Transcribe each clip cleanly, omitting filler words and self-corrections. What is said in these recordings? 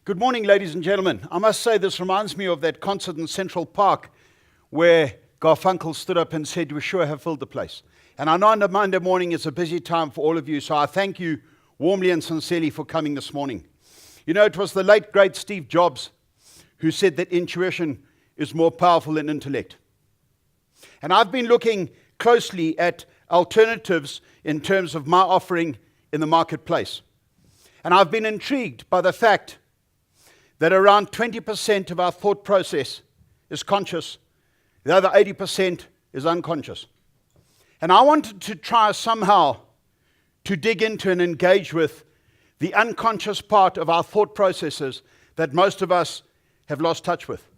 Good morning, ladies and gentlemen. I must say this reminds me of that concert in Central Park where Garfunkel stood up and said, "We sure have filled the place." And I know on a Monday morning is a busy time for all of you, so I thank you warmly and sincerely for coming this morning. You know, it was the late, great Steve Jobs who said that intuition is more powerful than intellect. And I've been looking closely at alternatives in terms of my offering in the marketplace. And I've been intrigued by the fact that around 20% of our thought process is conscious, the other 80% is unconscious. And I wanted to try somehow to dig into and engage with the unconscious part of our thought processes that most of us have lost touch with.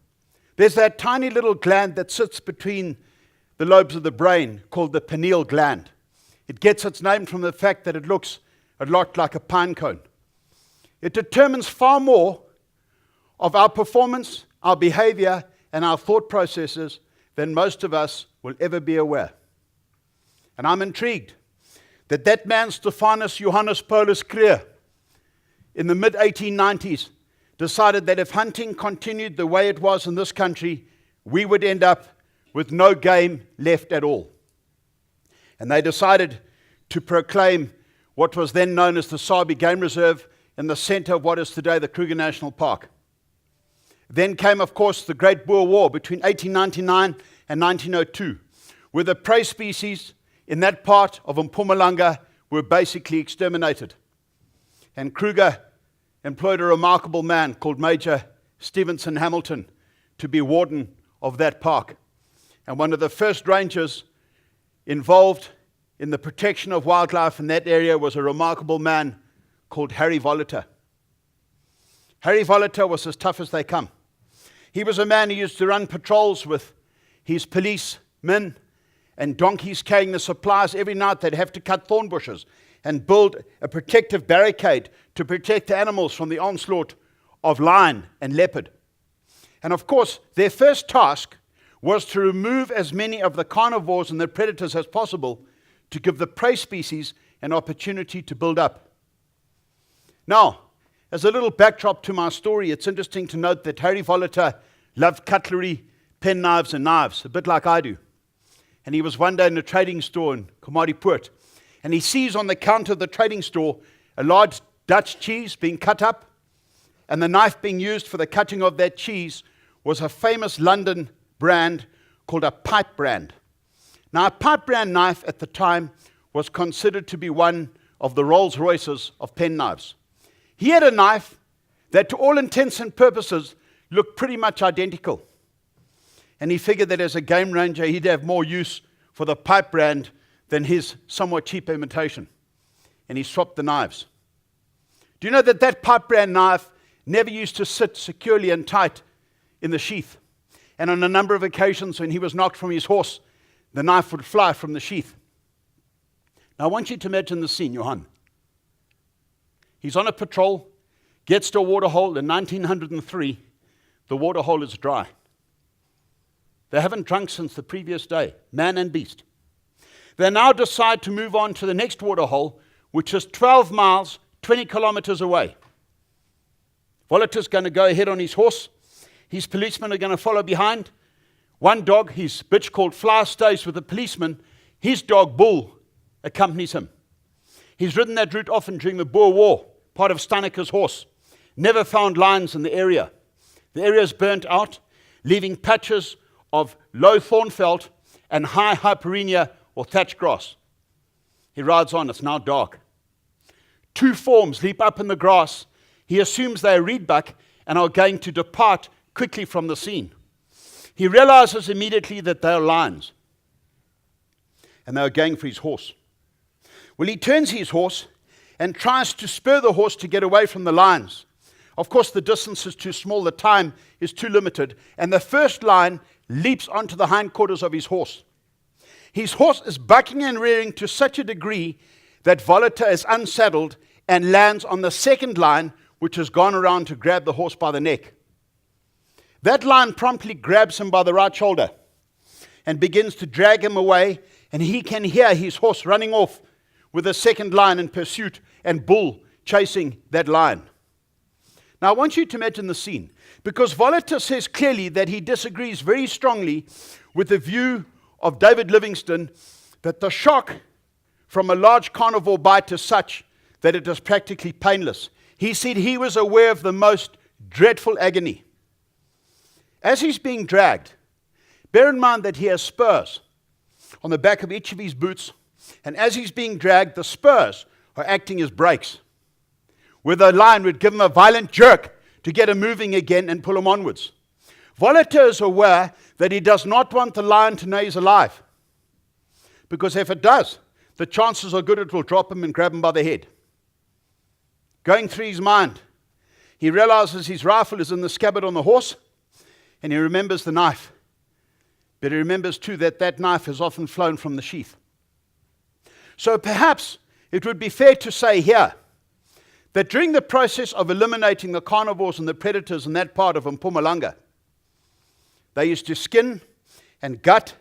There's that tiny little gland that sits between the lobes of the brain called the pineal gland. It gets its name from the fact that it looks a lot like a pine cone. It determines far more of our performance, our behavior, and our thought processes than most of us will ever be aware. And I'm intrigued that that man, Stephanus Johannes Paulus Creer, in the mid-1890s, decided that if hunting continued the way it was in this country, we would end up with no game left at all. And they decided to proclaim what was then known as the Sabi Game Reserve in the center of what is today the Kruger National Park. Then came, of course, the Great Boer War between 1899 and 1902, where the prey species in that part of Mpumalanga were basically exterminated. And Kruger employed a remarkable man called Major Stevenson Hamilton to be warden of that park. And one of the first rangers involved in the protection of wildlife in that area was a remarkable man called Harry Voliter. Harry Voliter was as tough as they come. He was a man who used to run patrols with his policemen and donkeys carrying the supplies. Every night they'd have to cut thorn bushes and build a protective barricade to protect the animals from the onslaught of lion and leopard. And of course, their first task was to remove as many of the carnivores and the predators as possible to give the prey species an opportunity to build up. Now, as a little backdrop to my story, it's interesting to note that Harry Voliter loved cutlery, penknives, and knives, a bit like I do. And he was one day in a trading store in Komatipoort, and he sees on the counter of the trading store a large Dutch cheese being cut up, and the knife being used for the cutting of that cheese was a famous London brand called a pipe brand. Now, a pipe brand knife at the time was considered to be one of the Rolls Royces of penknives. He had a knife that, to all intents and purposes, looked pretty much identical. And he figured that as a game ranger, he'd have more use for the pipe brand than his somewhat cheap imitation. And he swapped the knives. Do you know that that pipe brand knife never used to sit securely and tight in the sheath? And on a number of occasions when he was knocked from his horse, the knife would fly from the sheath. Now I want you to imagine the scene, Johan. He's on a patrol, gets to a waterhole in 1903. The waterhole is dry. They haven't drunk since the previous day, man and beast. They now decide to move on to the next waterhole, which is 12 miles, 20 kilometers away. Voliter's going to go ahead on his horse. His policemen are going to follow behind. One dog, his bitch called Fly, stays with the policeman. His dog, Bull, accompanies him. He's ridden that route often during the Boer War, part of Steineker's horse. Never found lions in the area. The area is burnt out, leaving patches of low thornfelt and high hyperrhenia or thatch grass. He rides on. It's now dark. Two forms leap up in the grass. He assumes they are reedbuck and are going to depart quickly from the scene. He realizes immediately that they are lions, and they are going for his horse. Well, he turns his horse and tries to spur the horse to get away from the lions. Of course, the distance is too small, the time is too limited, and the first lion leaps onto the hindquarters of his horse. His horse is bucking and rearing to such a degree that Voliter is unsaddled and lands on the second lion, which has gone around to grab the horse by the neck. That lion promptly grabs him by the right shoulder and begins to drag him away, and he can hear his horse running off with the second lion in pursuit and Bull chasing that lion. Now, I want you to imagine the scene, because Volater says clearly that he disagrees very strongly with the view of David Livingstone that the shock from a large carnivore bite is such that it is practically painless. He said he was aware of the most dreadful agony. As he's being dragged, bear in mind that he has spurs on the back of each of his boots, and as he's being dragged, the spurs are acting as brakes, where the lion would give him a violent jerk to get him moving again and pull him onwards. Volater is aware that he does not want the lion to know he's alive, because if it does, the chances are good it will drop him and grab him by the head. Going through his mind, he realizes his rifle is in the scabbard on the horse, and he remembers the knife. But he remembers too that that knife has often flown from the sheath. So perhaps it would be fair to say here that during the process of eliminating the carnivores and the predators in that part of Mpumalanga, they used to skin and gut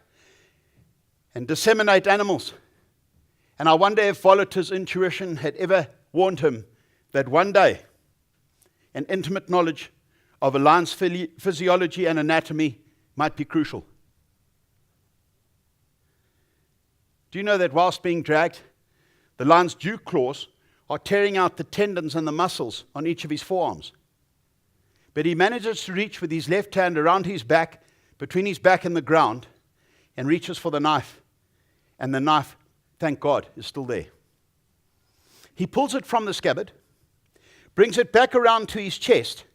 and disseminate animals. And I wonder if Volater's intuition had ever warned him that one day an intimate knowledge of a lion's physiology and anatomy might be crucial. Do you know that whilst being dragged, the lion's dew claws are tearing out the tendons and the muscles on each of his forearms? But he manages to reach with his left hand around his back, between his back and the ground, and reaches for the knife. And the knife, thank God, is still there. He pulls it from the scabbard, brings it back around to his chest,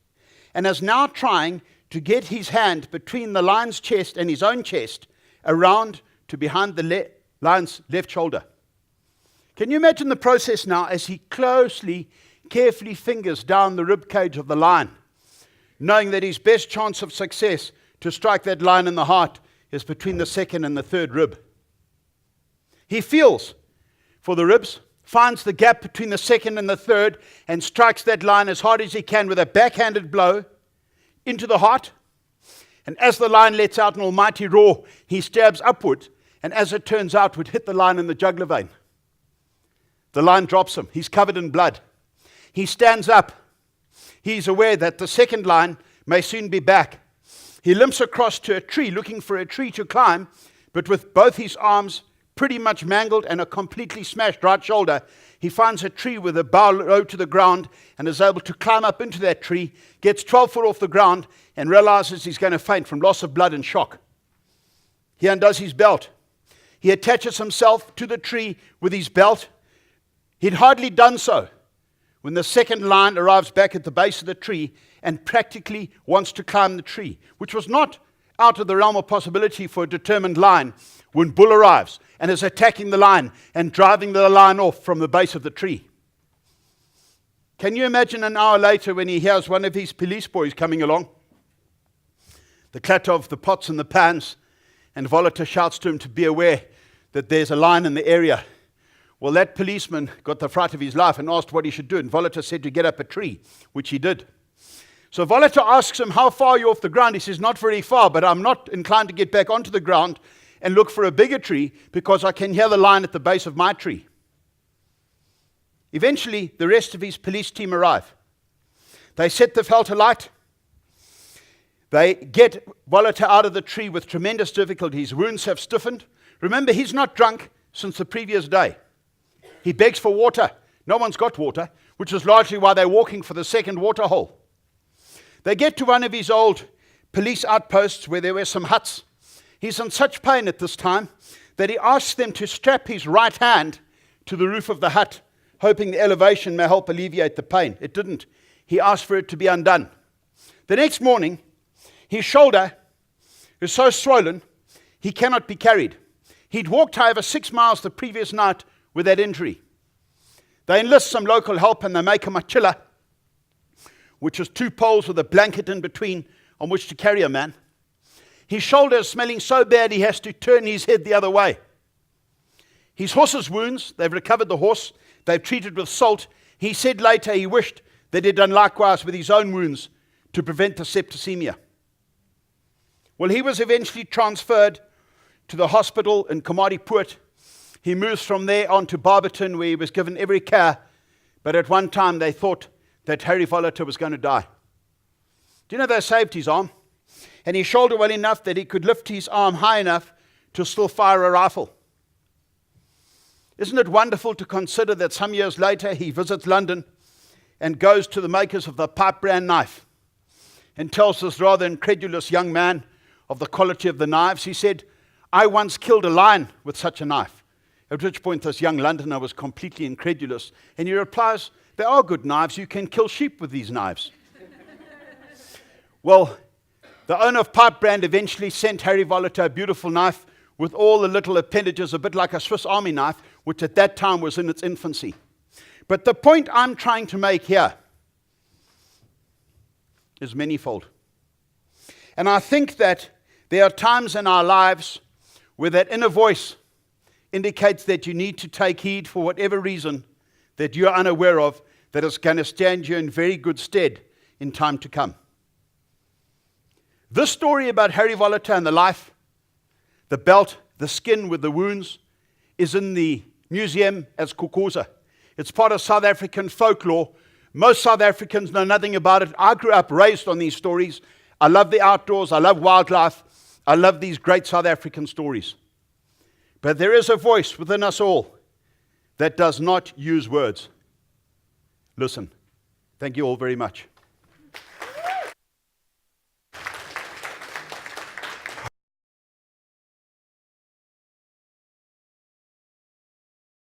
and is now trying to get his hand between the lion's chest and his own chest around to behind the lion's left shoulder. Can you imagine the process now as he closely, carefully fingers down the rib cage of the lion, knowing that his best chance of success to strike that lion in the heart is between the second and the third rib. He feels for the ribs, finds the gap between the second and the third, and strikes that lion as hard as he can with a backhanded blow into the heart. And as the lion lets out an almighty roar, he stabs upward, and as it turns out, would hit the lion in the jugular vein. The lion drops him. He's covered in blood. He stands up. He's aware that the second lion may soon be back. He limps across to a tree, looking for a tree to climb, but with both his arms pretty much mangled and a completely smashed right shoulder, he finds a tree with a bough low to the ground and is able to climb up into that tree, gets 12 foot off the ground, and realizes he's going to faint from loss of blood and shock. He undoes his belt. He attaches himself to the tree with his belt. He'd hardly done so when the second lion arrives back at the base of the tree and practically wants to climb the tree, which was not out of the realm of possibility for a determined lion, when Bull arrives and is attacking the lion and driving the lion off from the base of the tree. Can you imagine an hour later when he hears one of his police boys coming along? The clatter of the pots and the pans, and Volater shouts to him to be aware that there's a lion in the area. Well, that policeman got the fright of his life and asked what he should do, and Volater said to get up a tree, which he did. So Volater asks him, how far are you off the ground? He says, not very far, but I'm not inclined to get back onto the ground and look for a bigger tree because I can hear the lion at the base of my tree. Eventually, the rest of his police team arrive. They set the veld alight. They get Volater out of the tree with tremendous difficulty. His wounds have stiffened. Remember, he's not drunk since the previous day. He begs for water. No one's got water, which is largely why they're walking for the second water hole. They get to one of his old police outposts where there were some huts. He's in such pain at this time that he asks them to strap his right hand to the roof of the hut, hoping the elevation may help alleviate the pain. It didn't. He asked for it to be undone. The next morning, his shoulder is so swollen, he cannot be carried. He'd walked, however, 6 miles the previous night with that injury. They enlist some local help and they make a machilla, which is 2 poles with a blanket in between on which to carry a man. His shoulder is smelling so bad he has to turn his head the other way. His horse's wounds, they've recovered the horse, they've treated with salt. He said later he wished that he'd done likewise with his own wounds to prevent the septicemia. Well, he was eventually transferred to the hospital in Komatipoort. He moves from there on to Barberton, where he was given every care, but at one time they thought that Harry Volater was going to die. Do you know they saved his arm? And his shoulder well enough that he could lift his arm high enough to still fire a rifle. Isn't it wonderful to consider that some years later he visits London and goes to the makers of the pipe brand knife and tells this rather incredulous young man of the quality of the knives. He said, "I once killed a lion with such a knife." At which point this young Londoner was completely incredulous. And he replies, "They are good knives. You can kill sheep with these knives." Well, the owner of Pipe Brand eventually sent Harry Volater a beautiful knife with all the little appendages, a bit like a Swiss Army knife, which at that time was in its infancy. But the point I'm trying to make here is manifold. And I think that there are times in our lives where that inner voice indicates that you need to take heed for whatever reason that you're unaware of, that is going to stand you in very good stead in time to come. This story about Harry Volater and the life, the belt, the skin with the wounds, is in the museum as Kokoza. It's part of South African folklore. Most South Africans know nothing about it. I grew up raised on these stories. I love the outdoors. I love wildlife. I love these great South African stories. But there is a voice within us all that does not use words. Listen. Thank you all very much.